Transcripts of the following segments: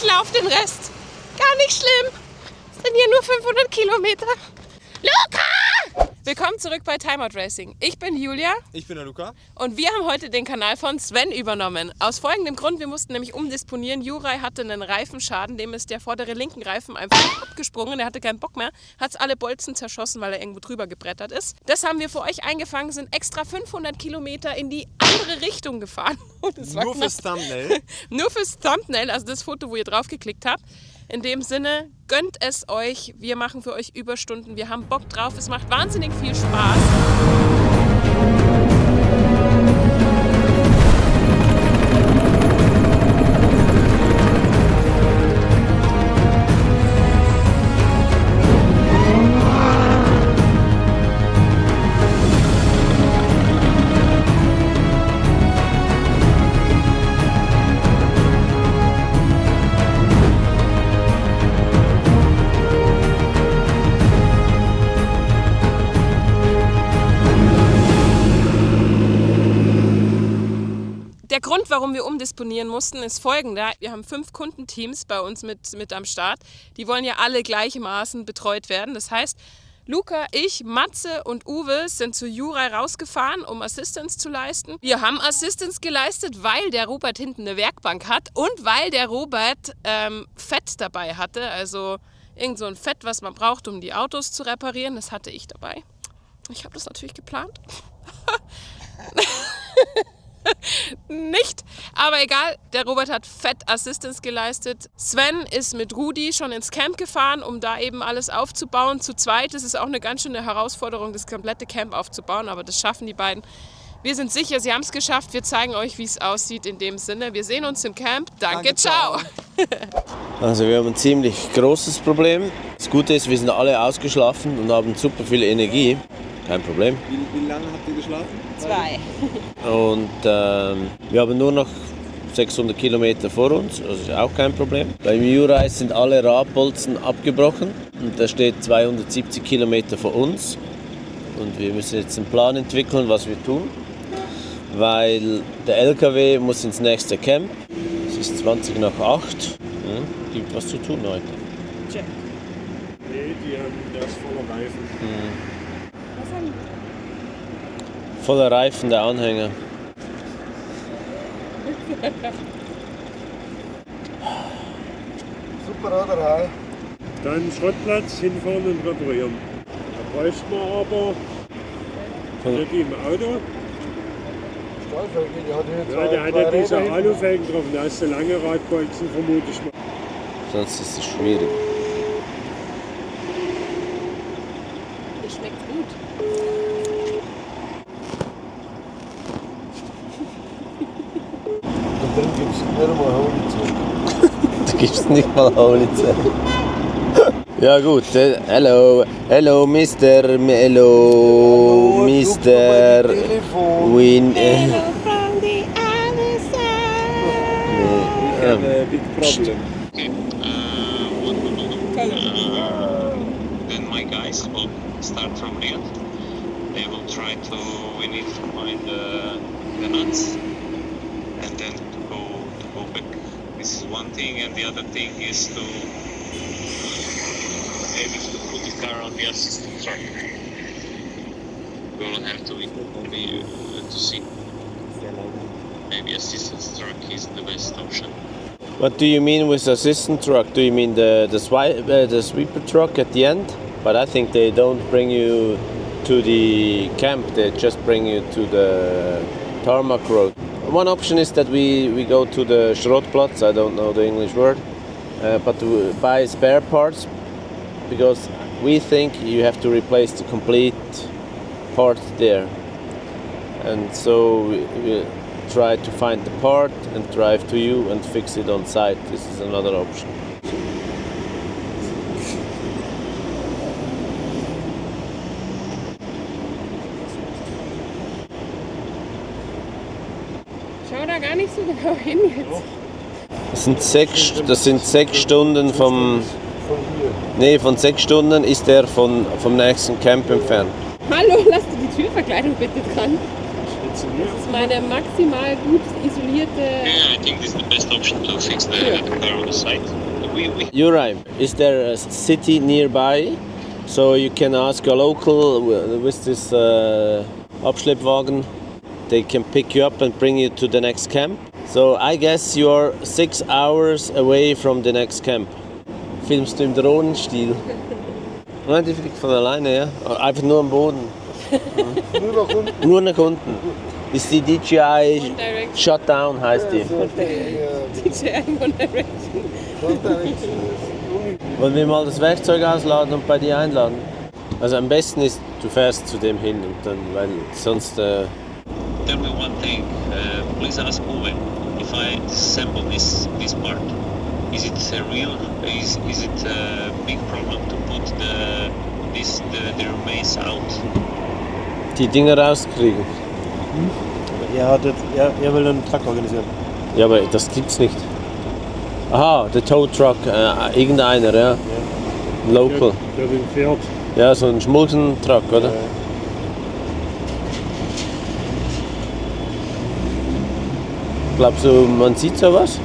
laufe den Rest. Gar nicht schlimm. Es sind hier nur 500 Kilometer. Luca! Willkommen zurück bei Timeout Racing. Ich bin Julia. Ich bin der Luca. Und wir haben heute den Kanal von Sven übernommen. Aus folgendem Grund, wir mussten nämlich umdisponieren. Juraj hatte einen Reifenschaden, dem ist der vordere linken Reifen einfach abgesprungen. Der hatte keinen Bock mehr, hat alle Bolzen zerschossen, weil er irgendwo drüber gebrettert ist. Das haben wir für euch eingefangen, sind extra 500 Kilometer in die andere Richtung gefahren. Nur fürs Thumbnail. Nur fürs Thumbnail, also das Foto, wo ihr drauf geklickt habt. In dem Sinne, gönnt es euch. Wir machen für euch Überstunden. Wir haben Bock drauf. Es macht wahnsinnig viel Spaß. Der Grund, warum wir umdisponieren mussten, ist folgender. Wir haben 5 Kundenteams bei uns mit am Start. Die wollen ja alle gleichermaßen betreut werden. Das heißt, Luca, ich, Matze und Uwe sind zu Juraj rausgefahren, um Assistance zu leisten. Wir haben Assistance geleistet, weil der Robert hinten eine Werkbank hat und weil der Robert Fett dabei hatte. Also irgend so ein Fett, was man braucht, um die Autos zu reparieren. Das hatte ich dabei. Ich habe das natürlich geplant. Nicht, aber egal, der Robert hat fett Assistance geleistet. Sven ist mit Rudi schon ins Camp gefahren, um da eben alles aufzubauen. Zu zweit ist es auch eine ganz schöne Herausforderung, das komplette Camp aufzubauen, aber das schaffen die beiden. Wir sind sicher, sie haben es geschafft. Wir zeigen euch, wie es aussieht in dem Sinne. Wir sehen uns im Camp. Danke, ciao. Also wir haben ein ziemlich großes Problem. Das Gute ist, wir sind alle ausgeschlafen und haben super viel Energie. Kein Problem. Wie lange habt ihr geschlafen? 2. Und wir haben nur noch 600 Kilometer vor uns, also ist auch kein Problem. Beim Juraj sind alle Radbolzen abgebrochen und da steht 270 Kilometer vor uns. Und wir müssen jetzt einen Plan entwickeln, was wir tun, weil der LKW muss ins nächste Camp. Es ist 20 nach 8. Gibt was zu tun heute. Check. Nee, der ist voller Reifen. Voller Reifen, der Anhänger. Super, oder? Hi. Dann Schrottplatz hinfahren und reparieren. Da bräuchte man aber nicht im Auto. Ja, der hat ja diese Alufelgen drauf. Da hast du lange Radbolzen, vermute ich mal. Sonst ist es schwierig. Das schmeckt gut. Und dann gibt's nicht mal Honig. Du gibst nicht mal Honig. Ja gut, hello, Mr. Hello, Mr. Win. Hello from the other side. We have a big problem. Then my guys will start from Riyadh. They will try to, we need to find the nuts and then to go back. This is one thing, and the other thing is to maybe to put the car on the assistance track. We will have to be to see. Maybe assistance truck is the best option. What do you mean with assistant truck? Do you mean the sweeper truck at the end? But I think they don't bring you to the camp, they just bring you to the tarmac road. One option is that we go to the Schrottplatz, I don't know the English word, but to buy spare parts, because we think you have to replace the complete part there. And so we try to find the part and drive to you and fix it on site. This is another option. Schau da gar nicht so genau hin jetzt. Das sind 6 Stunden vom... Nee, von 6 Stunden ist er vom nächsten Camp entfernt. Hallo, lass dir die Türverkleidung bitte dran. funktioniert. Das ist meine maximal gut isolierte. Yeah, I think this is the best option to fix the car on the site. We Uri, is there a city nearby? So you can ask a local with this Abschleppwagen. They can pick you up and bring you to the next camp. So I guess you're 6 hours away from the next camp. Filmst du im Drohnenstil? Nein, die fliegt von alleine, ja. Einfach nur am Boden. Nur nach unten. Nur nach unten. Ist die DJI One Direction. Shutdown heißt die. DJI One Direction. Wollen wir mal das Werkzeug ausladen und bei dir einladen? Also am besten ist, du fährst zu dem hin und dann, weil sonst... tell me one thing. Please ask Uwe if I disassemble this part. Is it real? Is it a big problem to put the remains out? Die Dinger rauskriegen. Er will einen Truck organisieren. Ja, aber das gibt's nicht. Aha, der Tow Truck, irgendeiner, ja. Ein Local. Der den fährt. Ja, so ein Schmulsen-Truck, oder? Glaubst du, man sieht sowas?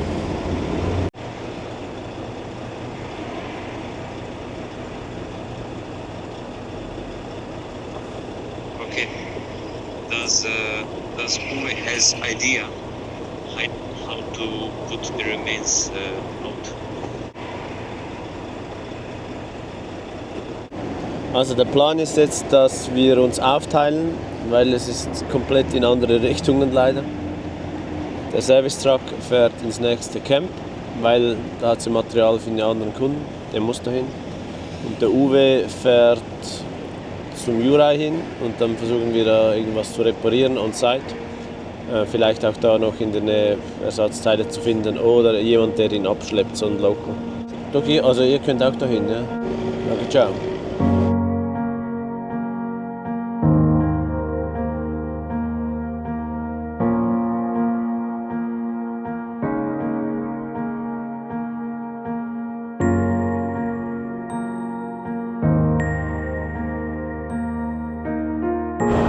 Okay. Does Uwe has idea how to put the remains out? Also der Plan ist jetzt, dass wir uns aufteilen, weil es ist komplett in andere Richtungen leider. Der Service-Truck fährt ins nächste Camp, weil da hat sie Material für einen anderen Kunden, der muss dahin. Und der Uwe fährt zum Juraj hin und dann versuchen wir da irgendwas zu reparieren on site. Vielleicht auch da noch in der Nähe Ersatzteile zu finden oder jemand, der ihn abschleppt, so ein Local. Okay, also ihr könnt auch dahin, ja? Okay, ciao.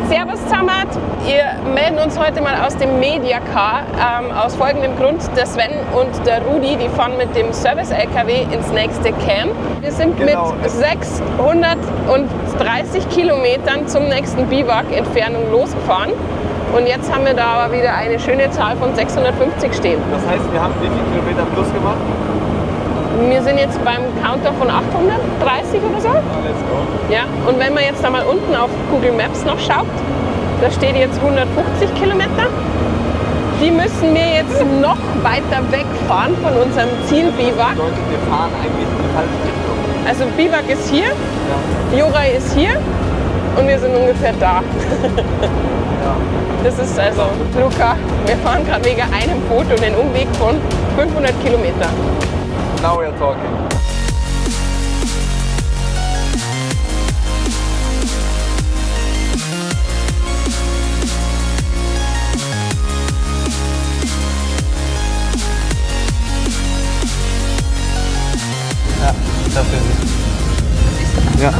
Servus zusammen, wir melden uns heute mal aus dem Mediacar. Aus folgendem Grund, der Sven und der Rudi, die fahren mit dem Service-LKW ins nächste Camp. Wir sind mit 630 Kilometern zum nächsten Biwak-Entfernung losgefahren. Und jetzt haben wir da aber wieder eine schöne Zahl von 650 stehen. Das heißt, wir haben wie viele Kilometer plus gemacht? Wir sind jetzt beim Counter von 830 oder so. Let's go. Ja, und wenn man jetzt da mal unten auf Google Maps noch schaut, da steht jetzt 150 Kilometer. Die müssen wir jetzt noch weiter wegfahren von unserem Ziel Biwak. Das bedeutet, wir fahren eigentlich in die falsche Richtung. Also Biwak ist hier, Juraj ist hier und wir sind ungefähr da. Das ist also, Luca, wir fahren gerade wegen einem Foto den Umweg von 500 Kilometern. Now we are talking. Ja, dafür nicht. Ja.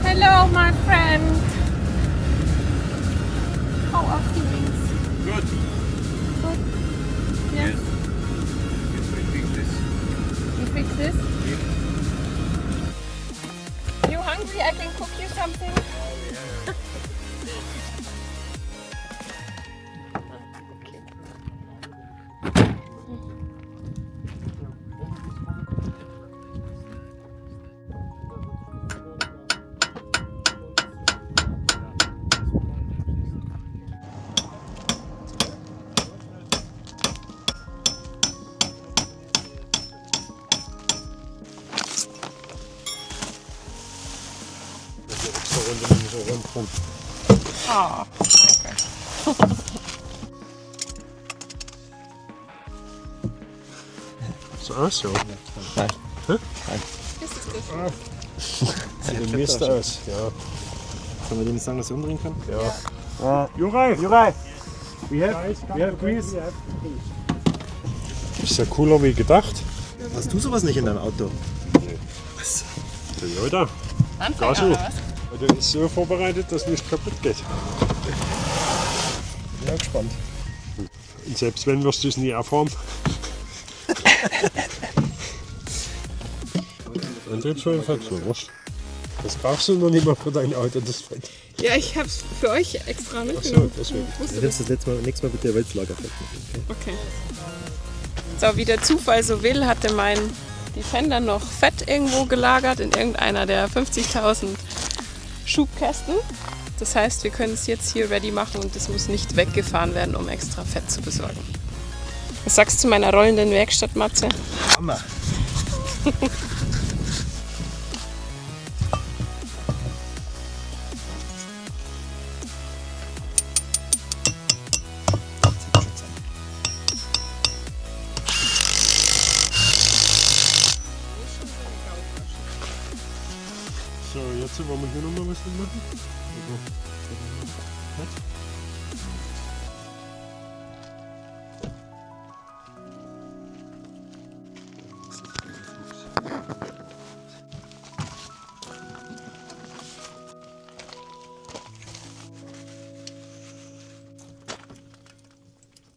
Hello, my friend. How are things? Good. Good. Yes. We fix this. You fix this? You hungry? I can cook you something. Oh, danke. So, so. Das ist das. Sieht Mist aus. Ja. Können wir dem sagen, dass er umdrehen kann? Juraj, we have grease. Ist ja cooler wie gedacht. Hast du sowas nicht in deinem Auto? Was? Toyota. Anfänger Gaso. oder was? Der ist so vorbereitet, dass nicht kaputt geht. Ja, gespannt. Und selbst wenn, wirst du es nie erfahren. Antriebsschwein fährt so, wurscht. Das brauchst du noch nicht mal für dein Auto, das fällt. Ja, ich hab's für euch extra Ach so, mitgenommen. deswegen. Du nimmst das nächstes Mal bitte Wälzlager. Okay. So, wie der Zufall so will, hatte mein Defender noch Fett irgendwo gelagert in irgendeiner der 50.000 Schubkästen. Das heißt, wir können es jetzt hier ready machen und es muss nicht weggefahren werden, um extra Fett zu besorgen. Was sagst du zu meiner rollenden Werkstatt, Matze? Hammer. So, jetzt wollen wir hier nochmal was machen.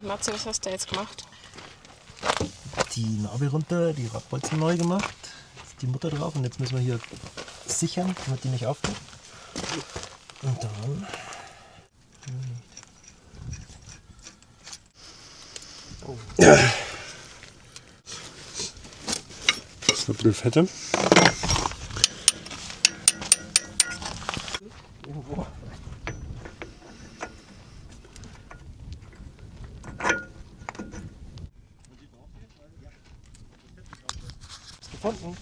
Matze, was hast du jetzt gemacht? Die Nabel runter, die Radbolzen neu gemacht, die Mutter drauf und jetzt müssen wir hier sichern, damit die nicht aufgeht. Und dann Das ist ein bisschen fette. gefunden.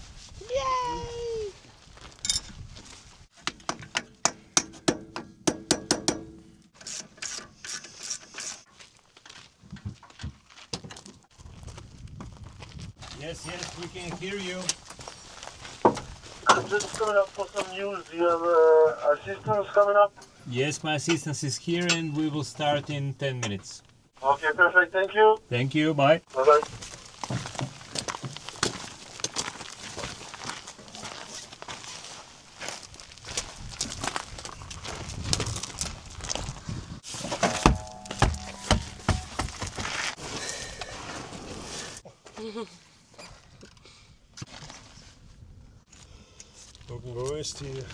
Yes, we can hear you. I'm just coming up for some news. You have assistance coming up? Yes, my assistant is here and we will start in 10 minutes. Okay, perfect. Thank you. Thank you, bye. Bye-bye. Irgendwo ist die.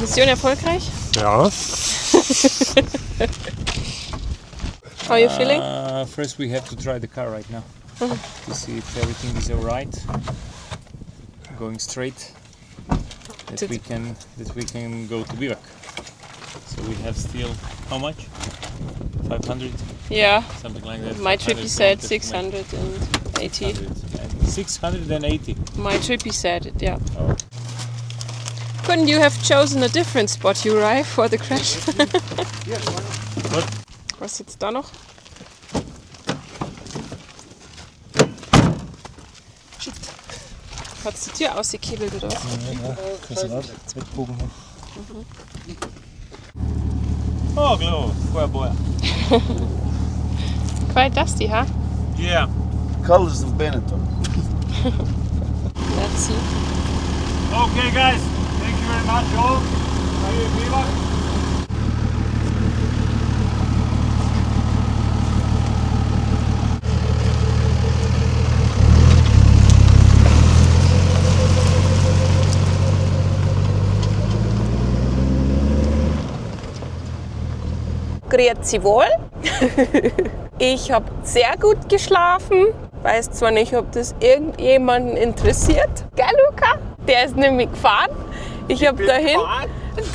Mission erfolgreich? Ja. How are you feeling? First we have to try the car right now to see if everything is alright. Going straight. That we can go to Biwak. So we have still how much? 500, Yeah, something like that. my trip 500 he said kilometers to make 680. 680. My trip he said it, yeah. Oh. Couldn't you have chosen a different spot, Uri, for the crash? What? Was sitzt da noch? Shit. Hat's die Tür ausgekibbelt oder was? Ja, kannst du gerade wegbogen hier. Oh, glow. Boy. Quite dusty, huh? Yeah. Colors of Benetton. Let's see. Okay, guys. Thank you very much, all. See you in Biwak. Grüezi wohl. Ich habe sehr gut geschlafen. Weiß zwar nicht, ob das irgendjemanden interessiert. Gell, Luca? Der ist nämlich gefahren. Ich habe da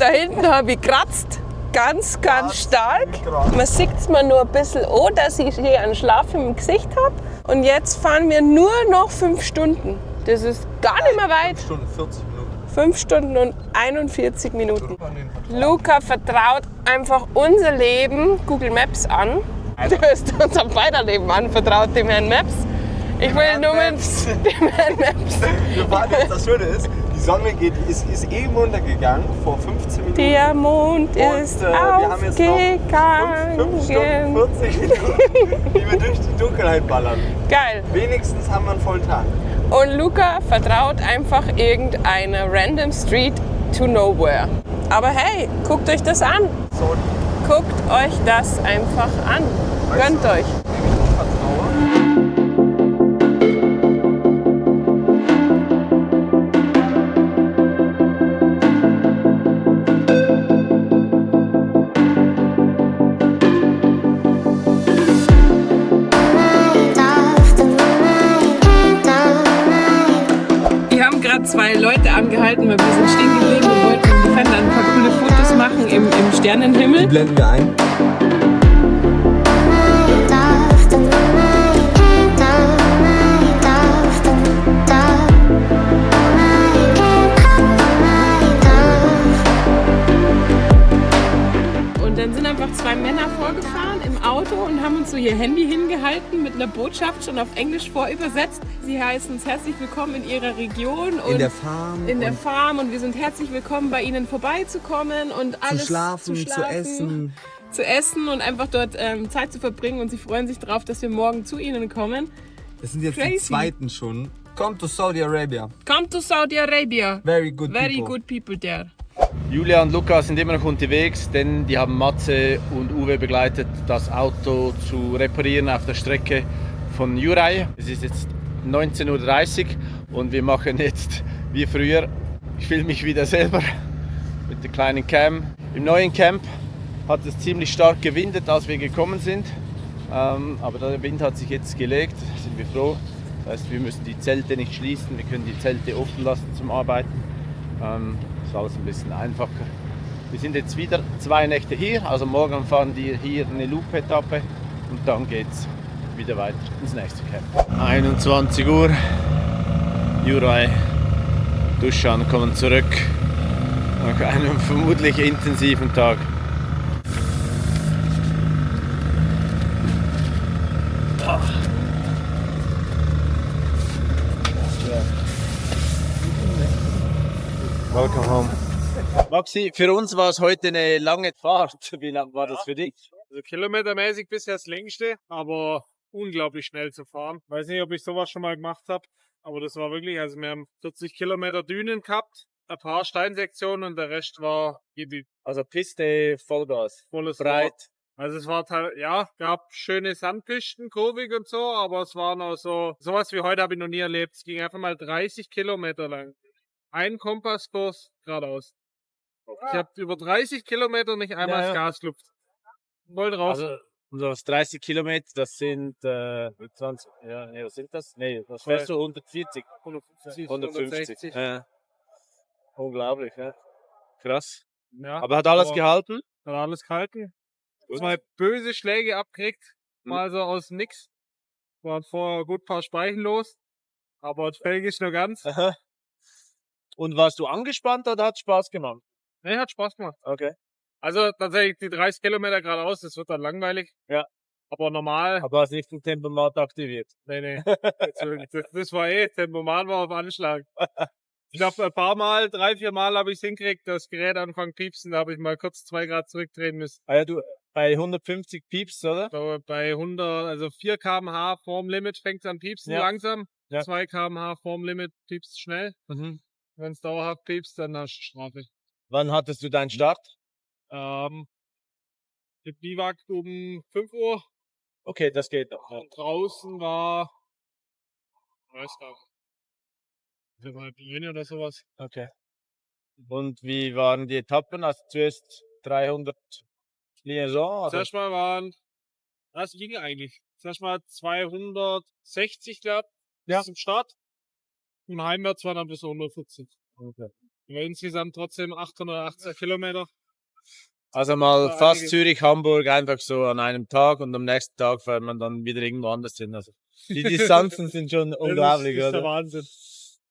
hinten habe ich gekratzt. Ganz, ganz stark. Man sieht es mir nur ein bisschen an, dass ich hier einen Schlaf im Gesicht habe. Und jetzt fahren wir nur noch 5 Stunden. Das ist gar nicht mehr weit. 5 Stunden und 41 Minuten. Luca vertraut einfach unser Leben Google Maps an. Du hast unser beider Leben anvertraut, dem Herrn Maps. Ich will nur mit dem Herrn Maps. Wir fahren jetzt, das Schöne ist, Die Sonne ist eben untergegangen vor 15 Minuten. Der Mond ist wir haben jetzt noch 5 Stunden 40 Minuten, die wir durch die Dunkelheit ballern. Geil. Wenigstens haben wir einen vollen Tag. Und Luca vertraut einfach irgendeine random Street to nowhere. Aber hey, guckt euch das an. So, Guckt euch das einfach an. Gönnt euch. Wir haben gerade 2 Leute angehalten, weil wir sind stehen geblieben und wollten ungefähr ein paar coole Fotos machen im Sternenhimmel. Die blenden wir ein. Und dann sind einfach 2 Männer vorgefahren im Auto und haben uns so ihr Handy hingehalten mit einer Botschaft schon auf Englisch vorübersetzt. Sie heißen uns herzlich willkommen in ihrer Region und In der Farm. in der Farm und wir sind herzlich willkommen, bei ihnen vorbeizukommen und alles zu schlafen, zu essen und einfach dort Zeit zu verbringen. Und sie freuen sich darauf, dass wir morgen zu ihnen kommen. Das sind jetzt die Crazy. zweiten schon. Come to Saudi Arabia. Come to Saudi Arabia. Very good Very people. good people there. Julia und Luca sind immer noch unterwegs, denn die haben Matze und Uwe begleitet, das Auto zu reparieren auf der Strecke von Juraj. Es ist jetzt 19:30 Uhr und wir machen jetzt wie früher. Ich filme mich wieder selber mit der kleinen Cam. Im neuen Camp hat es ziemlich stark gewindet, als wir gekommen sind. Aber der Wind hat sich jetzt gelegt, sind wir froh. Das heißt, wir müssen die Zelte nicht schließen, wir können die Zelte offen lassen zum Arbeiten. Ist alles ein bisschen einfacher. Wir sind jetzt wieder 2 Nächte hier, also morgen fahren wir hier eine Loop-Etappe und dann geht es wieder weiter ins nächste Camp. 21 Uhr, Juraj, Dusan kommen zurück nach einem vermutlich intensiven Tag. Welcome home. Maxi, für uns war es heute eine lange Fahrt. Wie lang war das für dich? Also kilometermäßig bisher das längste, aber unglaublich schnell zu fahren. Weiß nicht, ob ich sowas schon mal gemacht habe, aber das war wirklich, also wir haben 40 Kilometer Dünen gehabt, ein paar Steinsektionen und der Rest war Also Piste, Vollgas, volles breit. Rohr. Also es war gab schöne Sandpisten, kurvig und so, aber es war noch sowas wie heute habe ich noch nie erlebt. Es ging einfach mal 30 Kilometer lang. Ein Kompasskurs geradeaus. Ich habe über 30 Kilometer nicht einmal das Gas gelupft. Wollte raus. Also das 30 Kilometer, das sind 20, was sind das? Nee, das fährst du 140. 150. Ja. Unglaublich, ja. Krass. Ja, Aber hat alles gehalten? Hat alles gehalten. 2 böse Schläge abgekriegt, mal so aus nix. Waren vorher gut ein paar Speichen los, aber das Felge ist noch ganz. Aha. Und warst du angespannt oder hat Spaß gemacht? Nee, hat Spaß gemacht. Okay. Also tatsächlich die 30 Kilometer geradeaus, das wird dann langweilig. Ja. Aber normal. Aber hast nicht den Tempomat aktiviert? Nee. Das war Tempomat war auf Anschlag. Ich glaube, ein paar Mal, 3, 4 Mal habe ich es hingekriegt, das Gerät anfangen piepsen, da habe ich mal kurz 2 Grad zurückdrehen müssen. Ah ja, du bei 150 piepst, oder? So, bei 4 km/h vorm Limit fängt es an piepsen langsam. Ja. 2 km/h vorm Limit piepst schnell. Mhm. Wenn es dauerhaft piepst, dann hast du Strafe. Wann hattest du deinen Start? Der Biwak um 5 Uhr. Okay, das geht doch. Ja. Und draußen war, weiß gar nicht, halb oder sowas. Okay. Und wie waren die Etappen? Also zuerst 300 Liaison? Also Zuerst mal das ging eigentlich. Zuerst mal 260, glaube ich, zum Start. Und heimwärts waren dann bis 140. Okay. Aber insgesamt trotzdem 880 Kilometer. Also mal war fast einiges. Zürich, Hamburg einfach so an einem Tag und am nächsten Tag fährt man dann wieder irgendwo anders hin. Also die Distanzen sind schon unglaublich, Das ist der oder? Wahnsinn.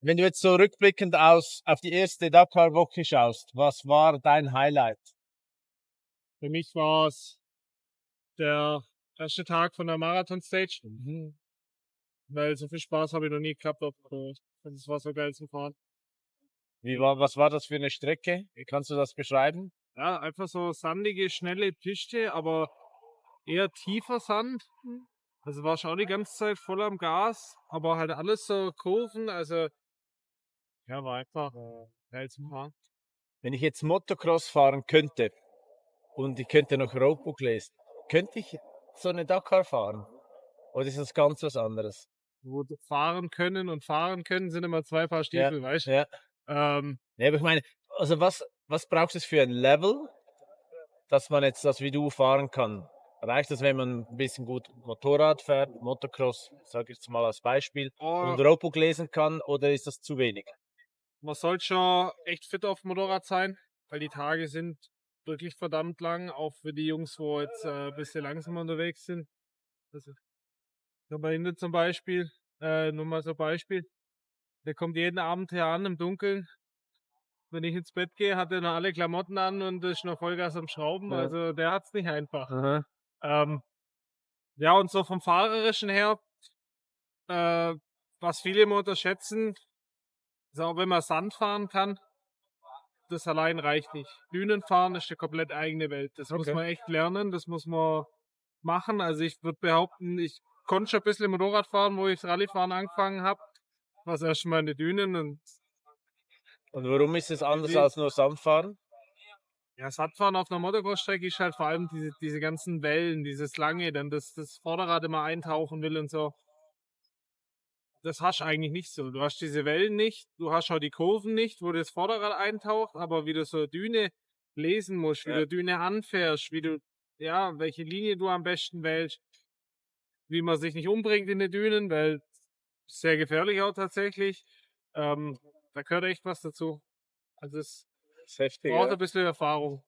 Wenn du jetzt so rückblickend auf die erste Dakar-Woche schaust, was war dein Highlight? Für mich war es der erste Tag von der Marathon-Stage. Weil so viel Spaß habe ich noch nie gehabt. Das war so geil zu fahren. Was war das für eine Strecke? Wie kannst du das beschreiben? Ja, einfach so sandige, schnelle Piste, aber eher tiefer Sand. Also war schon auch die ganze Zeit voll am Gas, aber halt alles so Kurven, also ja, war einfach geil zum Fahren. Wenn ich jetzt Motocross fahren könnte und ich könnte noch Roadbook lesen, könnte ich so eine Dakar fahren? Oder ist das ganz was anderes? Wo fahren können und fahren können, sind immer 2 Paar Stiefel, weißt du? Ja. Ja, aber ich meine, also was braucht es für ein Level, dass man jetzt das wie du fahren kann? Reicht es, wenn man ein bisschen gut Motorrad fährt, Motocross, sage ich jetzt mal als Beispiel, und Roadbook lesen kann, oder ist das zu wenig? Man sollte schon echt fit auf dem Motorrad sein, weil die Tage sind wirklich verdammt lang, auch für die Jungs, wo jetzt ein bisschen langsamer unterwegs sind. Also, bei Ihnen zum Beispiel, nur mal so ein Beispiel, der kommt jeden Abend hier an im Dunkeln. Wenn ich ins Bett gehe, hat er noch alle Klamotten an und ist noch Vollgas am Schrauben. Ja. Also der hat es nicht einfach. Ja, und so vom Fahrerischen her, was viele immer unterschätzen, ist auch wenn man Sand fahren kann, das allein reicht nicht. Dünenfahren ist eine komplett eigene Welt. Das muss man echt lernen, das muss man machen. Also ich würde behaupten, ich konnte schon ein bisschen Motorrad fahren, wo ich das Rallyefahren angefangen habe. Was erst mal in den Dünen. Und warum ist es anders als nur Sandfahren? Ja, Sandfahren auf einer Motocross-Strecke ist halt vor allem diese ganzen Wellen, dieses lange, dann das Vorderrad immer eintauchen will und so. Das hast du eigentlich nicht so. Du hast diese Wellen nicht, du hast auch die Kurven nicht, wo das Vorderrad eintaucht, aber wie du so eine Düne lesen musst, wie du Düne anfährst, wie du, welche Linie du am besten wählst, wie man sich nicht umbringt in den Dünen, weil es sehr gefährlich auch tatsächlich. Da gehört echt was dazu. Also es heftig, braucht ein bisschen Erfahrung.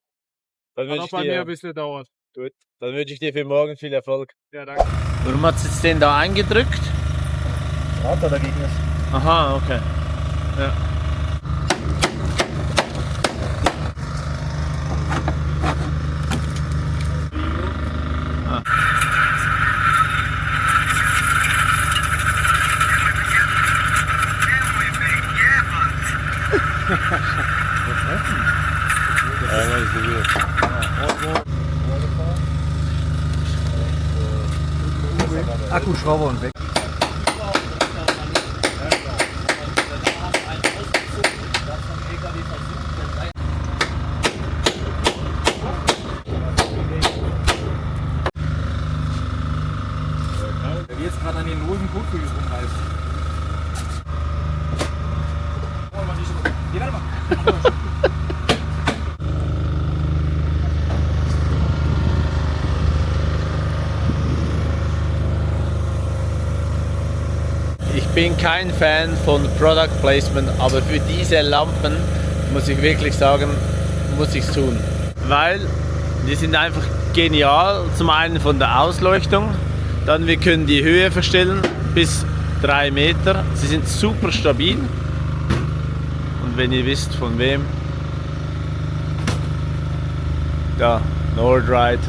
Dann hat auch bei mir ein bisschen dauert. Gut, dann wünsche ich dir für morgen viel Erfolg. Ja, danke. Warum hat es jetzt den da eingedrückt? Rad dagegen ist. Aha, okay. Ja. Akkuschrauber und weg. Der jetzt gerade an den losen Kotflügel rumreißt. Ich bin kein Fan von Product Placement, aber für diese Lampen muss ich wirklich sagen, muss ich es tun. Weil die sind einfach genial, zum einen von der Ausleuchtung, dann wir können die Höhe verstellen bis 3 Meter, sie sind super stabil und wenn ihr wisst von wem, da nordride.ch.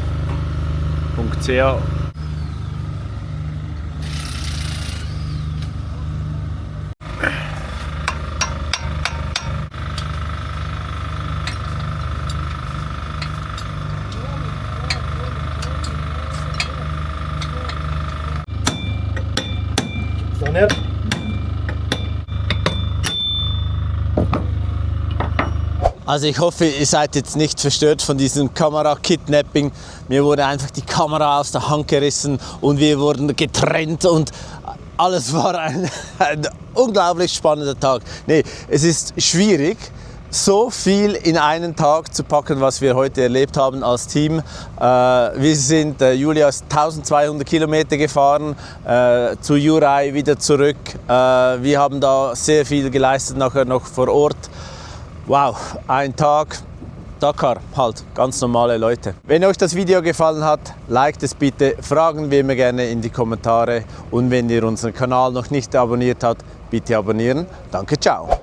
Also ich hoffe, ihr seid jetzt nicht verstört von diesem Kamera-Kidnapping. Mir wurde einfach die Kamera aus der Hand gerissen und wir wurden getrennt und alles war ein unglaublich spannender Tag. Nee, es ist schwierig, so viel in einen Tag zu packen, was wir heute erlebt haben als Team. Wir sind, Julia ist 1200 Kilometer gefahren, zu Juraj wieder zurück. Wir haben da sehr viel geleistet, nachher noch vor Ort. Wow, ein Tag Dakar, halt, ganz normale Leute. Wenn euch das Video gefallen hat, liked es bitte, Fragen wie immer gerne in die Kommentare und wenn ihr unseren Kanal noch nicht abonniert habt, bitte abonnieren. Danke, ciao.